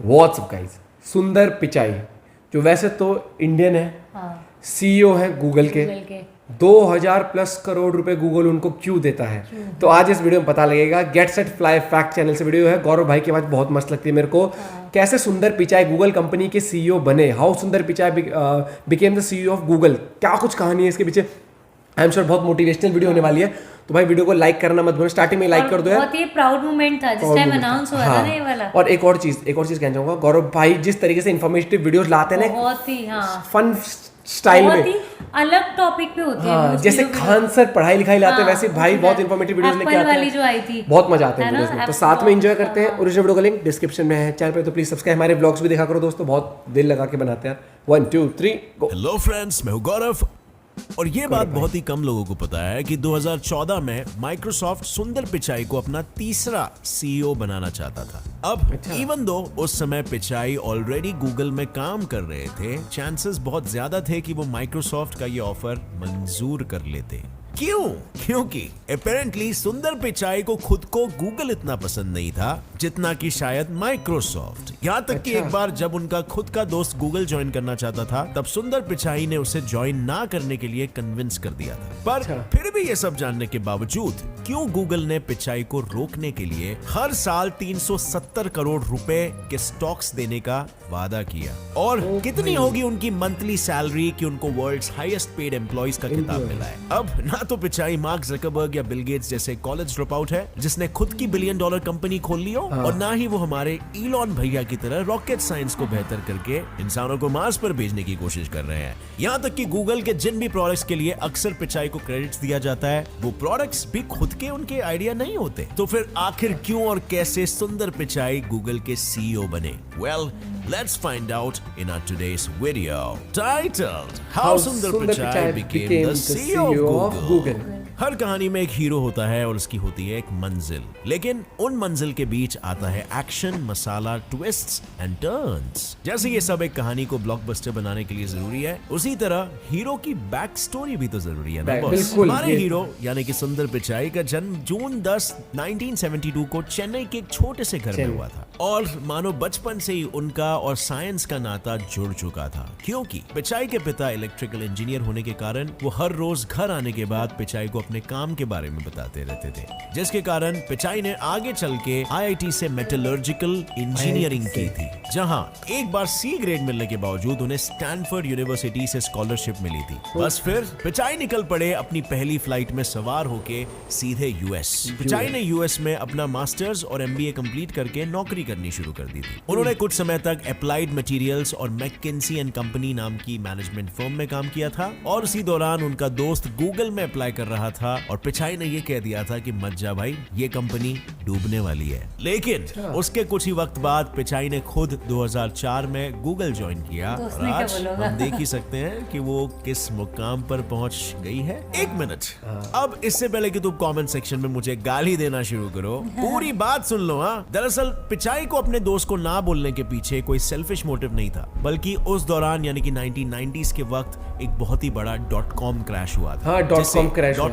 WhatsApp guys, सुंदर पिचाई जो वैसे तो इंडियन है, सीईओ है गूगल के। 2000 प्लस करोड़ रुपए गूगल उनको क्यों देता है, तो आज इस वीडियो में पता लगेगा। Get set fly fact channel से वीडियो है। गौरव भाई की आवाज बहुत मस्त लगती है मेरे को। कैसे सुंदर पिचाई गूगल कंपनी के सीईओ बने, हाउ सुंदर Pichai became the CEO of Google, क्या कुछ कहानी है इसके पीछे। आई एम श्योर बहुत मोटिवेशनल वीडियो होने वाली है, तो भाई वीडियो को लाइक करना मत भूलना। स्टार्टिंग में लाइक कर दो यार, बहुत ही प्राउड मोमेंट था जिस टाइम अनाउंस हुआ था ना ये वाला। और एक और चीज कहना चाहूंगा, गौरव भाई जिस तरीके से इन्फॉर्मेटिव वीडियोस लाते हैं ना, बहुत ही फन स्टाइल में, बहुत ही अलग टॉपिक पे होते हैं। जैसे खान सर पढ़ाई लिखाई लाते हैं, वैसे भाई बहुत इन्फॉर्मेटिव वीडियोस लेके आते हैं। वाली जो आई थी, बहुत मजा आता है वीडियोस में, तो साथ में एंजॉय करते हैं। ओरिजिनल वीडियो का लिंक डिस्क्रिप्शन में है, चैनल पे तो प्लीज सब्सक्राइब। हमारे ब्लॉग्स भी देखा करो दोस्तों, बहुत दिल लगा के बनाते हैं। 1 2 3 गो। हेलो फ्रेंड्स, मैं हूं गौरव। और ये बात बहुत ही कम लोगों को पता है कि 2014 में माइक्रोसॉफ्ट सुंदर पिचाई को अपना तीसरा सीईओ बनाना चाहता था। अब इवन दो उस समय पिचाई ऑलरेडी गूगल में काम कर रहे थे, चांसेस बहुत ज्यादा थे कि वो माइक्रोसॉफ्ट का ये ऑफर मंजूर कर लेते। क्यों? क्योंकि अपेरेंटली सुंदर पिचाई को खुद को गूगल इतना पसंद नहीं था जितना कि शायद माइक्रोसॉफ्ट। यहाँ तक कि एक बार जब उनका खुद का दोस्त गूगल ज्वाइन करना चाहता था, तब सुंदर पिचाई ने उसे ज्वाइन ना करने के लिए कन्विंस कर दिया था। पर फिर भी ये सब जानने के बावजूद क्यों गूगल ने पिचाई को रोकने के लिए हर साल 370 करोड़ रुपए के स्टॉक्स देने का वादा किया, और कितनी होगी उनकी मंथली सैलरी कि उनको वर्ल्ड्स हाईएस्ट पेड एम्प्लॉइज का खिताब मिला है। अब ना तो पिचाई मार्क ज़करबर्ग या बिल गेट्स जैसे कॉलेज ड्रॉप आउट है जिसने खुद की $1 बिलियन कंपनी खोल ली हो, और ना ही वो हमारे इलॉन भैया की तरह रॉकेट साइंस को बेहतर करके इंसानों को मार्स पर भेजने की कोशिश कर रहे हैं। यहाँ तक कि गूगल के जिन भी प्रोडक्ट्स के लिए अक्सर पिचाई को क्रेडिट्स दिया जाता है, वो प्रोडक्ट्स भी खुद के उनके आइडिया नहीं होते। तो फिर आखिर क्यों और कैसे सुंदर पिचाई गूगल के सीईओ बने? Well, let's find out in our today's video titled How Sundar Pichai became the CEO of Google. हर कहानी में एक हीरो होता है और उसकी होती है एक मंजिल, लेकिन उन मंजिल के बीच आता है action, masala, twists and turns. जैसे ये सब एक कहानी को ब्लॉकबस्टर बनाने के लिए जरूरी है, उसी तरह हीरो की बैक स्टोरी भी तो जरूरी है ना बॉस। हमारे हीरो यानी कि सुंदर पिचाई का जन्म जून 10, 1972 को चेन्नई के एक छोटे से घर में हुआ था, और मानो बचपन से ही उनका और साइंस का नाता जुड़ चुका था, क्योंकि पिचाई के पिता इलेक्ट्रिकल इंजीनियर होने के कारण वो हर रोज घर आने के बाद पिचाई को अपने काम के बारे में बताते रहते थे, जिसके कारण पिचाई ने आगे चल के आईआईटी से मेटलर्जिकल इंजीनियरिंग की थी, जहां एक बार सी ग्रेड मिलने के बावजूद उन्हें स्टैनफोर्ड यूनिवर्सिटी से स्कॉलरशिप मिली थी। बस फिर पिचाई निकल पड़े अपनी पहली फ्लाइट में सवार होके सीधे यूएस। पिचाई ने यूएस में अपना मास्टर्स और एमबीए कंप्लीट करके नौकरी करनी शुरू कर दी थी। उन्होंने कुछ समय तक अप्लाइड मटेरियल्स और मैकिन्सी एंड कंपनी नाम की मैनेजमेंट फर्म में काम किया था, और उसी दौरान उनका दोस्त गूगल में अप्लाई कर रहा था, और पिचाई ने ये कह दिया था कि मत जा भाई, ये कंपनी डूबने वाली है। लेकिन उसके कुछ ही वक्त बाद पिचाई ने खुद 2004 में गूगल ज्वाइन किया, और आज हम देख ही सकते हैं कि वो किस मुकाम पर पहुंच गई है। एक मिनट, अब इससे पहले कि तुम कमेंट सेक्शन में मुझे गाली देना शुरू करो, पूरी बात सुन लो। दरअसल पिचाई को अपने दोस्त को ना बोलने के पीछे कोई सेल्फिश मोटिव नहीं था, बल्कि उस दौरान यानी कि 1990s के वक्त एक बहुत ही बड़ा .com क्रैश हुआ था,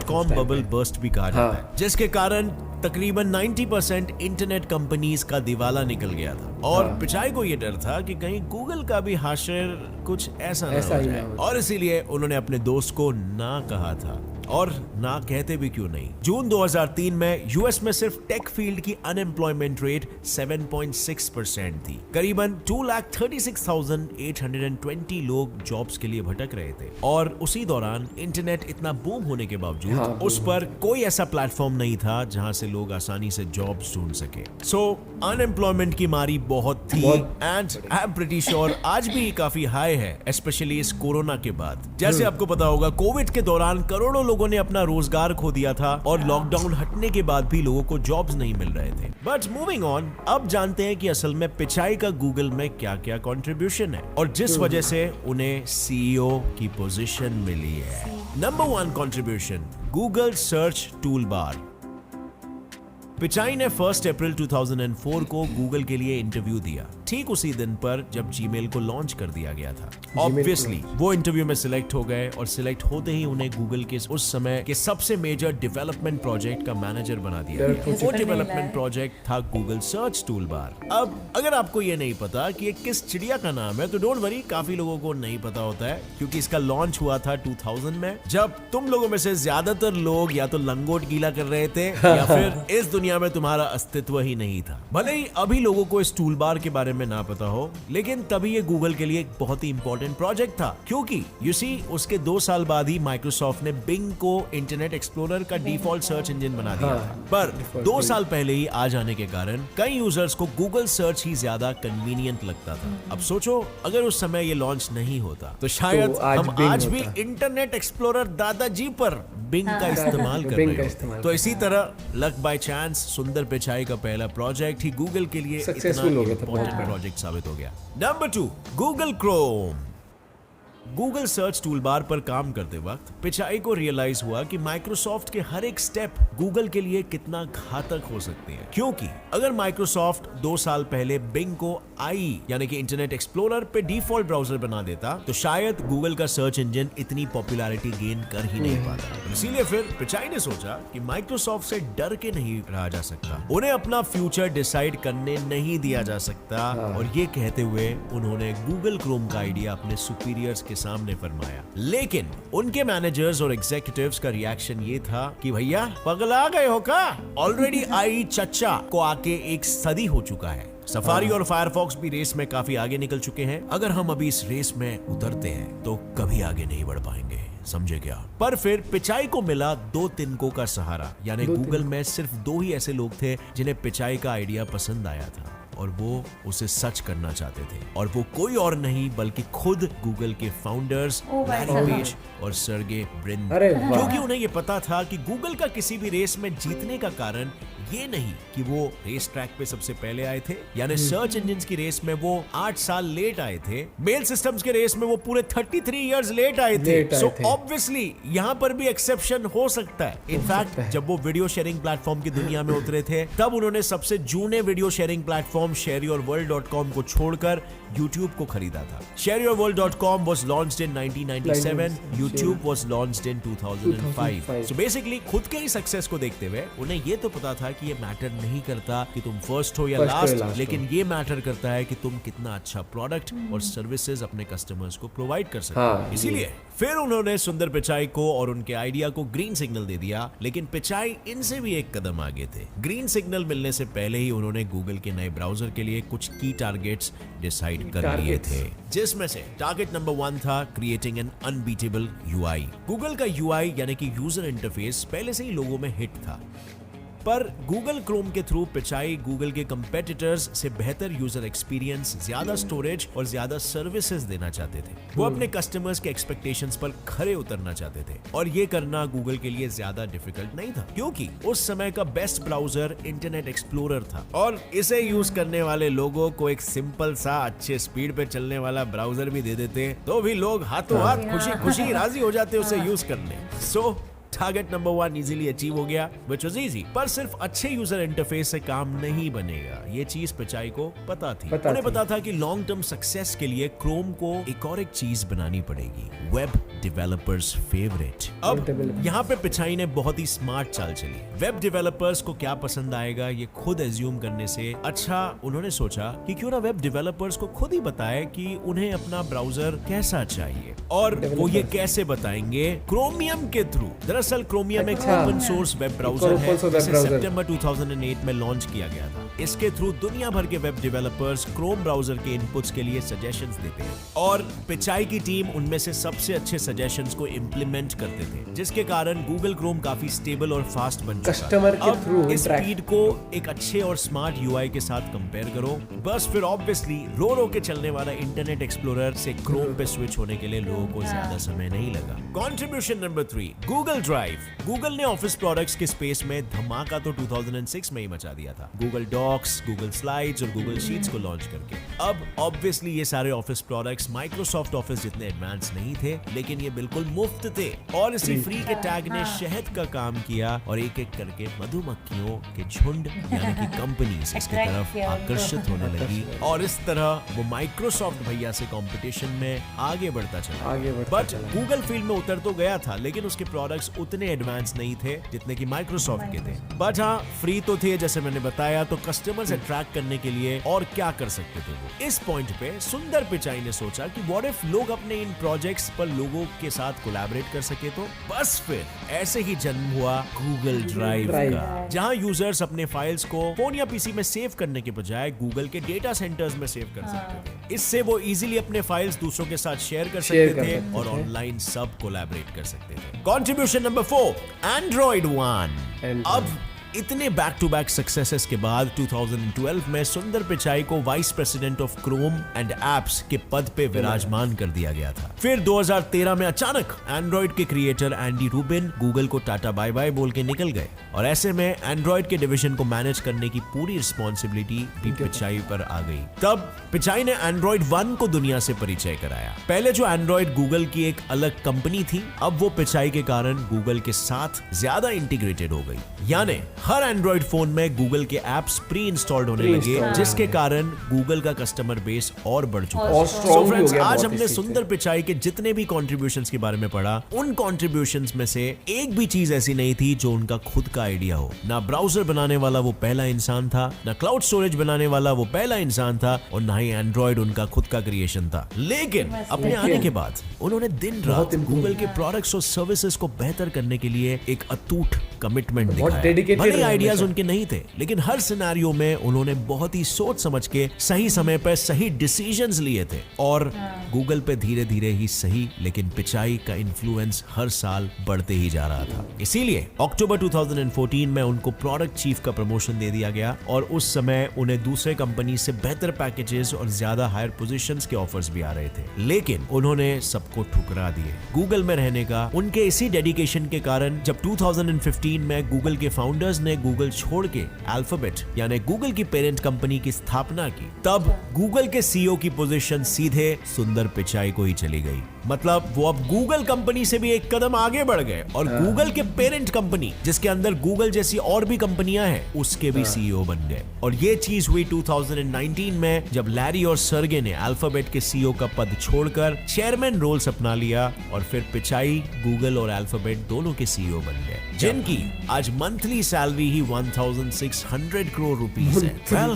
.com बबल बर्स्ट भी कहा जाता है, जिसके कारण तकरीबन 90% इंटरनेट कंपनीज का दिवाला निकल गया था, और पिचाई को यह डर था कि कहीं गूगल का भी हाशिर कुछ ऐसा ना हो जाए, और इसीलिए उन्होंने अपने दोस्त को ना कहा था। और ना कहते भी क्यों नहीं। जून 2003 में यूएस में सिर्फ टेक फील्ड की अनएम्प्लॉयमेंट रेट 7.6% थी। करीबन 2,36,820 लोग जॉब्स के लिए भटक रहे थे, और उसी दौरान इंटरनेट इतना बूम होने के बावजूद उस पर कोई ऐसा प्लेटफॉर्म नहीं था जहां से लोग आसानी से जॉब्स ढूंढ सके। सो अनएम्प्लॉयमेंट की मारी बहुत थी, and I am pretty sure आज भी काफी हाई है, स्पेशली इस कोरोना के बाद। जैसे आपको पता होगा, कोविड के दौरान करोड़ों लोगों ने अपना रोजगार खो दिया था, और लॉकडाउन हटने के बाद भी लोगों को जॉब्स नहीं मिल रहे थे। बट मूविंग ऑन, अब जानते हैं कि असल में पिचाई का गूगल में क्या क्या कंट्रीब्यूशन है, और जिस वजह से उन्हें सीईओ की पोजीशन मिली है। Number 1 contribution, Google search tool bar. Pichai ने 1 अप्रैल 2004 को गूगल के लिए इंटरव्यू दिया, ठीक उसी दिन पर जब जीमेल को लॉन्च कर दिया गया था। ऑब्वियसली वो इंटरव्यू में सिलेक्ट हो गए और सिलेक्ट होते ही उन्हें गूगल के उस समय के सबसे मेजर डेवलपमेंट प्रोजेक्ट का मैनेजर बना दिया गया। वो डेवलपमेंट प्रोजेक्ट था गूगल सर्च टूल बार। अब अगर आपको ये नहीं पता कि ये किस चिड़िया का नाम है तो डोंट वरी, काफी लोगों को नहीं पता होता है क्योंकि इसका लॉन्च हुआ था 2000 में, जब तुम लोगों में से ज्यादातर लोग या तो लंगोट गीला कर रहे थे या फिर इस दुनिया में तुम्हारा अस्तित्व ही नहीं था। भले ही अभी लोगों को इस टूल बार के बारे में ना पता हो, लेकिन तभी ये गूगल के लिए एक बहुत ही इंपॉर्टेंट प्रोजेक्ट था क्योंकि यू सी उसके 2 साल बाद ही माइक्रोसॉफ्ट ने बिंग को इंटरनेट एक्सप्लोरर का डिफॉल्ट सर्च इंजन बना दिया था। पर 2 साल पहले ही आ जाने के कारण कई यूजर्स को गूगल सर्च ही ज्यादा कन्वीनियंट लगता था। अब सोचो अगर उस समय ये लॉन्च नहीं होता तो शायद हम आज भी इंटरनेट एक्सप्लोरर दादाजी पर बिंग का इस्तेमाल कर रहे हो। तो इसी तरह लक बाय चांस सुंदर पिचाई का पहला प्रोजेक्ट ही गूगल के लिए इतना इंपॉर्टेंट प्रोजेक्ट साबित हो गया। Number 2, Google Chrome. Google search tool bar पर काम करते वक्त पिचाई को रियलाइज हुआ कि माइक्रोसॉफ्ट के हर एक स्टेप गूगल के लिए कितना घातक हो सकते हैं, क्योंकि अगर माइक्रोसॉफ्ट 2 साल पहले बिंग को आई यानी कि इंटरनेट एक्सप्लोरर पे डिफॉल्ट ब्राउजर बना देता तो शायद गूगल का सर्च इंजन इतनी पॉपुलैरिटी गेन कर ही नहीं पाता। इसीलिए फिर पिचाई ने सोचा कि माइक्रोसॉफ्ट से डर के नहीं रहा जा सकता, उन्हें अपना फ्यूचर डिसाइड करने नहीं दिया जा सकता। और ये कहते हुए उन्होंने गूगल क्रोम का आइडिया अपने सुपीरियर्स के सामने फरमाया। लेकिन उनके मैनेजर्स और एग्जीक्यूटिव्स का रिएक्शन ये था कि भैया पगला गए हो का, ऑलरेडी आई चच्चा को आके 1 सदी हो चुका है। सफारी और फायरफॉक्स भी रेस में काफी आगे निकल चुके हैं। अगर हम अभी इस रेस में उतरते हैं तो कभी आगे नहीं बढ़ पाएंगे, समझे क्या? पर फिर पिचाई को मिला 2 तिनकों का सहारा, यानी गूगल में सिर्फ 2 ही ऐसे लोग थे जिन्हें पिचाई का आइडिया पसंद आया था और वो उसे सच करना चाहते थे। और वो कोई और नहीं बल्कि खुद गूगल के फाउंडर्स लैरी पेज और सर्गे ब्रिन, क्योंकि उन्हें ये पता था कि गूगल का किसी भी रेस में जीतने का कारण ये नहीं कि वो रेस ट्रैक पे सबसे पहले आए थे, यानी सर्च इंजिन्स की रेस में वो 8 साल लेट आए थे, मेल सिस्टम्स के रेस में वो पूरे 33 इयर्स लेट आए थे। सो ऑब्वियसली यहाँ पर भी एक्सेप्शन हो सकता है। इनफैक्ट जब वो वीडियो शेयरिंग प्लेटफॉर्म की दुनिया में उतरे थे तब उन्होंने सबसे जूने वीडियो शेयरिंग प्लेटफॉर्म shareyourworld.com को छोड़कर YouTube को खरीदा था। shareyourworld.com was launched in 1997, YouTube was launched in 2005. So basically खुद के ही सक्सेस को देखते हुए उन्हें ये तो पता था कि ये मैटर नहीं करता कि तुम फर्स्ट हो या लास्ट, लेकिन ये मैटर करता है कि तुम कितना अच्छा प्रोडक्ट और सर्विसेज अपने कस्टमर्स को प्रोवाइड कर सकते हो। इसीलिए फिर उन्होंने सुंदर पिचाई को और उनके आइडिया को ग्रीन सिग्नल दे दिया, लेकिन पिचाई इनसे भी एक कदम आगे थे। ग्रीन सिग्नल मिलने से पहले ही उन्होंने गूगल के नए ब्राउजर के लिए कुछ की टारगेट्स डिसाइड कर लिए थे, जिसमें से टारगेट नंबर 1 था creating an unbeatable UI. Google का यूआई यानी कि यूजर इंटरफेस पहले से ही लोगों में हिट था, पर गूगल क्रोम के थ्रू पिचाई गूगल के कंपेटिटर्स से बेहतर यूजर एक्सपीरियंस, ज्यादा स्टोरेज और ज्यादा सर्विसेज देना चाहते थे। वो अपने कस्टमर्स के एक्सपेक्टेशंस पर खरे उतरना चाहते थे और ये करना गूगल के लिए ज्यादा डिफिकल्ट नहीं था, क्योंकि उस समय का बेस्ट ब्राउजर इंटरनेट एक्सप्लोरर था और इसे यूज करने वाले लोगों को एक सिंपल सा अच्छे स्पीड पे चलने वाला ब्राउजर भी दे देते तो भी लोग हाथों हाथ खुशी खुशी राजी हो जाते उसे यूज करने। सो टारगेट नंबर 1 इजीली अचीव हो गया, which was easy। पर सिर्फ अच्छे यूजर इंटरफेस से काम नहीं बनेगा, ये चीज पिचाई को पता थी। उन्हें पता था कि लॉन्ग टर्म सक्सेस के लिए क्रोम को एक और एक चीज बनानी पड़ेगी, वेब डेवलपर्स फेवरेट। अब यहाँ पे पिचाई ने बहुत ही स्मार्ट चाल चली। वेब डेवलपर्स को क्या पसंद आएगा ये खुद एज्यूम करने से अच्छा उन्होंने सोचा कि क्यों ना वेब डेवलपर्स को खुद ही बताए कि उन्हें अपना ब्राउजर कैसा चाहिए, और वो ये कैसे बताएंगे? क्रोमियम के थ्रू। दरअसल क्रोमियम एक ओपन सोर्स वेब ब्राउजर है जिसे सितंबर 2008 में लॉन्च किया गया था। इसके थ्रू दुनिया भर के वेब डेवलपर्स क्रोम ब्राउजर के इनपुट्स के लिए सजेशंस देते हैं और पिचाई की टीम उनमें से सबसे अच्छे सजेशंस को इंप्लीमेंट करते थे, जिसके कारण गूगल क्रोम काफी स्टेबल और फास्ट बन चुका। कस्टमर के थ्रू इस स्पीड को एक अच्छे और स्मार्ट यूआई के साथ कंपेयर करो, बस फिर ऑब्वियसली रो के चलने वाला इंटरनेट एक्सप्लोरर से क्रोम पे स्विच होने के लिए लोगों को ज्यादा समय नहीं लगा। Contribution number 3, Google drive. Google ने ऑफिस प्रोडक्ट्स के स्पेस में धमाका तो 2006 में ही मचा दिया था। Google docs, docs, Google slides और गूगल शीट्स को लॉन्च करके। अब ऑब्वियसली ये सारे ऑफिस प्रोडक्ट्स माइक्रोसॉफ्ट ऑफिस जितने एडवांस नहीं थे, लेकिन ये बिल्कुल मुफ्त थे और इसी फ्री के टैग ने शहद का काम किया और एक एक करके मधुमक्खियों के झुंड यानी कि कंपनीज इसके तरफ आकर्षित होने लगी और इस तरह वो माइक्रोसॉफ्ट भैया से कंपटीशन में आगे बढ़ता चला। बट गूगल फील्ड में उतर तो गया था, लेकिन उसके प्रोडक्ट्स उतने एडवांस नहीं थे जितने कि माइक्रोसॉफ्ट के थे। बट हाँ, फ्री तो थे जैसे मैंने बताया, तो कस्टमर्स अट्रैक्ट करने के लिए और क्या कर सकते थे वो। इस पॉइंट पे सुंदर पिचाई ने सोचा कि व्हाट इफ लोग अपने इन प्रोजेक्ट्स पर लोगों के साथ कोलैबोरेट कर सके तो। बस फिर ऐसे ही जन्म हुआ गूगल ड्राइव का, जहां यूजर्स अपने फाइल्स को फोन या पीसी में सेव करने के बजाय गूगल के डेटा सेंटर्स में सेव कर सकते थे। इससे वो इजीली अपने फाइल्स दूसरों के साथ शेयर कर सकते थे और ऑनलाइन सब कोलैबोरेट कर सकते थे। Contribution number 4, Android one. अब इतने बैक टू बैक सक्सेसेस के बाद 2012 में सुंदर पिचाई को vice president of Chrome and apps के पद पे विराजमान कर दिया गया था। फिर 2013 में अचानक एंड्रॉइड के क्रिएटर एंडी रूबिन गूगल को टाटा बाय बाय बोल के निकल गए और ऐसे में एंड्रॉइड के डिवीजन को मैनेज करने की पूरी रिस्पॉन्सिबिलिटी भी पिचाई पर आ गई। तब पिचाई ने एंड्रॉइड वन को दुनिया से परिचय कराया। पहले जो एंड्रॉइड गूगल की एक अलग कंपनी थी, अब वो पिचाई के कारण गूगल के साथ ज्यादा इंटीग्रेटेड हो गई, यानी हर एंड्रॉइड फोन में गूगल के एप्स प्री इंस्टॉल्ड होने लगे, जिसके कारण गूगल का कस्टमर बेस और बढ़ चुका है। So friends, आज हमने सुंदर पिचाई के जितने भी कंट्रीब्यूशंस के बारे में पढ़ा, उन कंट्रीब्यूशंस में से एक भी चीज ऐसी नहीं थी जो उनका खुद का आइडिया हो। ना ब्राउजर बनाने वाला वो पहला इंसान था, ना क्लाउड स्टोरेज बनाने वाला वो पहला इंसान था, और ना ही एंड्रॉइड उनका खुद का क्रिएशन था। लेकिन अपने आने के बाद उन्होंने दिन रात गूगल के प्रोडक्ट्स और सर्विसेज को बेहतर करने के लिए एक अटूट कमिटमेंट दिखाया। भले आइडियाज उनके नहीं थे, लेकिन हर सिनेरियो में उन्होंने बहुत ही सोच समझ के सही समय पर सही डिसीजंस लिए थे और गूगल पे धीरे धीरे ही सही, लेकिन पिचाई का इन्फ्लुएंस हर साल बढ़ते ही जा रहा था। इसीलिए अक्टूबर 2014 में उनको प्रोडक्ट चीफ का प्रमोशन दे दिया गया और उस समय उन्हें दूसरे कंपनी से बेहतर पैकेजेस और ज्यादा हायर पोजीशंस के ऑफर्स भी आ रहे थे, लेकिन उन्होंने सबको ठुकरा दिए। गूगल में रहने का उनके इसी डेडिकेशन के कारण जब 2015 में गूगल के फाउंडर्स ने गूगल छोड़ के अल्फाबेट यानी गूगल की पेरेंट कंपनी की स्थापना की, तब गूगल के सीईओ की पोजीशन सीधे सुंदर पिचाई को ही चली गई। मतलब वो अब गूगल कंपनी से भी एक कदम आगे बढ़ गए और गूगल के पेरेंट कंपनी, जिसके अंदर गूगल जैसी और भी कंपनियां हैं, उसके भी सीईओ बन गए। और ये चीज हुई 2019 में, जब लैरी और सर्गे ने अल्फाबेट के सीईओ का पद छोड़कर चेयरमैन रोल्स अपना लिया और फिर पिचाई गूगल और अल्फाबेट दोनों के सीईओ बन गए, जिनकी आज मंथली सैलरी ही 1600 करोड़ रुपीस है।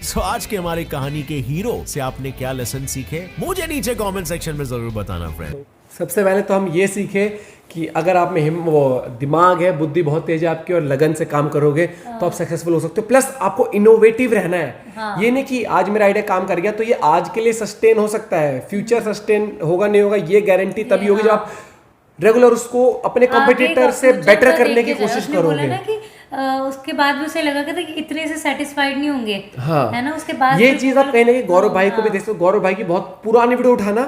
सो आज के हमारे कहानी के हीरो से आपने क्या लेसन सीखे, मुझे नीचे कमेंट सेक्शन में जरूर बताना फ्रेंड। सबसे पहले तो हम ये सीखे कि अगर आप में वो दिमाग है, बुद्धि बहुत तेज है आपकी और लगन से काम करोगे तो आप सक्सेसफुल हो सकते हो। प्लस आपको इनोवेटिव रहना है। ये नहीं कि आज मेरा आइडिया काम कर गया तो ये आज के लिए सस्टेन हो सकता है, फ्यूचर सस्टेन होगा नहीं होगा ये गारंटी तभी होगी जब आप रेगुलर उसको अपने कॉम्पिटिटर से बेटर करने की कोशिश करोगे। उसके बाद भी उसे लगा कि इतने से सेटिस्फाइड नहीं होंगे, है ना। उसके बाद ये चीज आप कहीं ना कहीं गौरव भाई को भी देखते हो। गौरव भाई की बहुत पुरानी वीडियो उठाना,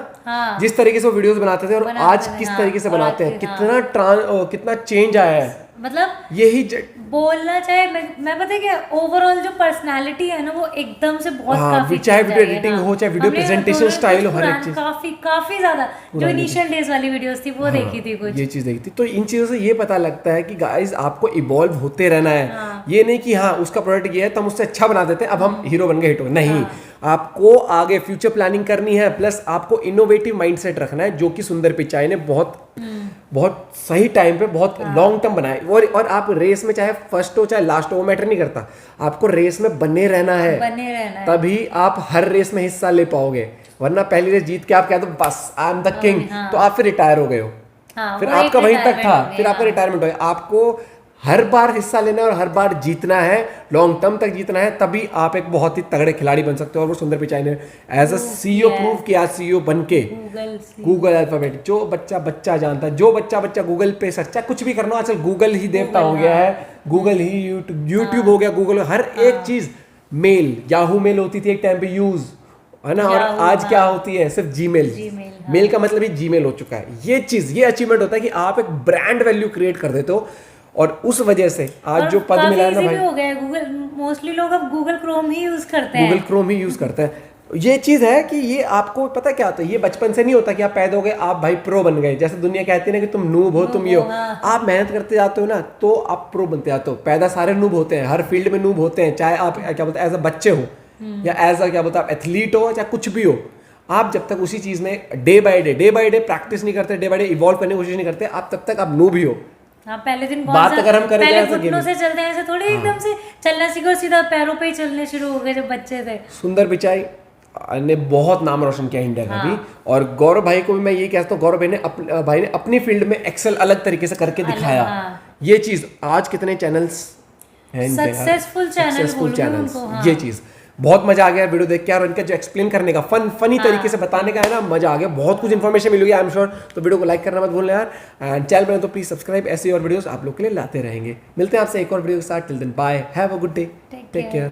जिस तरीके से वो वीडियोस बनाते थे और आज किस तरीके से बनाते हैं, कितना चेंज आया है। मतलब यही बोलना चाहे मैं पता है क्या, ओवरऑल जो पर्सनालिटी है ना वो एकदम से बहुत काफी, चाहे वीडियो एडिटिंग हो, चाहे वीडियो प्रेजेंटेशन स्टाइल हो, हर एक चीज काफी ज्यादा जो इनिशियल डेज वाली वीडियोस थी वो देखी थी कुछ, ये चीज देखी थी। तो इन चीजों से ये पता लगता है कि गाइस आपको इवॉल्व होते रहना है। ये नहीं कि उसका प्रोडक्ट ये है तो हम उससे अच्छा बना देते हैं, अब हम हीरो बन गए, हिट हो नहीं। आपको आगे फ्यूचर प्लानिंग करनी है, प्लस आपको इनोवेटिव माइंडसेट रखना है, जो कि सुंदर पिचाई ने बहुत सही टाइम पे बहुत लॉन्ग टर्म बनाया। और आप रेस में चाहे फर्स्ट हो चाहे लास्ट हो, वो मैटर नहीं करता, आपको रेस में बने रहना है, तभी आप हर रेस में हिस्सा ले पाओगे। वरना पहली रेस जीत के आप कहते हो बस आई एम द किंग, तो आप फिर रिटायर हो गए हो। फिर आपका वहीं तक था, फिर आपका रिटायरमेंट हो गया। आपको हर बार हिस्सा लेना है और हर बार जीतना है, लॉन्ग टर्म तक जीतना है, तभी आप एक बहुत ही तगड़े खिलाड़ी बन सकते हो। और वो सुंदर पिचाई ने एज अ सीईओ प्रूव किया, सीईओ बन के गूगल अल्फाबेट। जो बच्चा जानता है, जो बच्चा गूगल पे सच्चा कुछ भी करना, आजकल गूगल ही देवता हो गया है, गूगल ही यूट्यूब हो गया, गूगल हर एक चीज। मेल, याहू मेल होती थी एक टाइम पे यूज, है ना, और आज क्या होती है, सिर्फ जीमेल। मेल का मतलब ही जीमेल हो चुका है। ये चीज, ये अचीवमेंट होता है कि आप एक ब्रांड वैल्यू क्रिएट कर देते हो और उस वजह से आज जो पद मिला है ना भाई, हो गया है गूगल, मोस्टली लोग अब गूगल क्रोम ही यूज करते हैं। गूगल क्रोम ही यूज करते हैं। ये चीज है कि ये आपको पता क्या होता है, ये बचपन से नहीं होता कि आप पैदा हो गए आप भाई प्रो बन गए। जैसे दुनिया कहती है ना कि तुम नूब हो, तुम ये हो, आप मेहनत करते जाते हो ना तो आप प्रो बनते जाते हो। पैदा सारे नूब होते हैं, हर फील्ड में नूब होते हैं, चाहे आप क्या बोलते हैं एज अ बच्चे हो या एज अ क्या बोलते हैं आप एथलीट हो, चाहे कुछ भी हो। आप जब तक उसी चीज में डे बाय डे प्रैक्टिस नहीं करते, डे बाय डे इवॉल्व करने की कोशिश नहीं करते, आप तब तक आप नूब ही हो। हाँ, पहले दिन बात अगर हम करें पहले घुटनों से चलते हैं, ऐसे थोड़ी एकदम से चलना सीखो, सीधा पैरों पे ही चलने शुरू हो गए जब बच्चे थे। सुंदर पिचाई ने बहुत नाम रोशन किया इंडिया का भी। और गौरव भाई को भी मैं ये कहता हूँ, गौरव भाई ने अपनी फील्ड में एक्सेल अलग तरीके से करके दिखाया। ये चीज आज कितने चैनल्स हैं इनके, सक्सेसफुल चैनल, ये चीज बहुत मजा आ गया वीडियो देख के। और इनका जो एक्सप्लेन करने का फनी तरीके से बताने का है ना, मजा आ गया, बहुत कुछ इन्फॉर्मेशन मिल गई आई एम श्योर। तो वीडियो को लाइक करना मत भूलना यार, एंड चैनल में तो प्लीज सब्सक्राइब, ऐसे और वीडियोस आप लोग के लिए लाते रहेंगे। मिलते हैं आपसे एक और वीडियो के साथ, till then bye, have a good day, take care.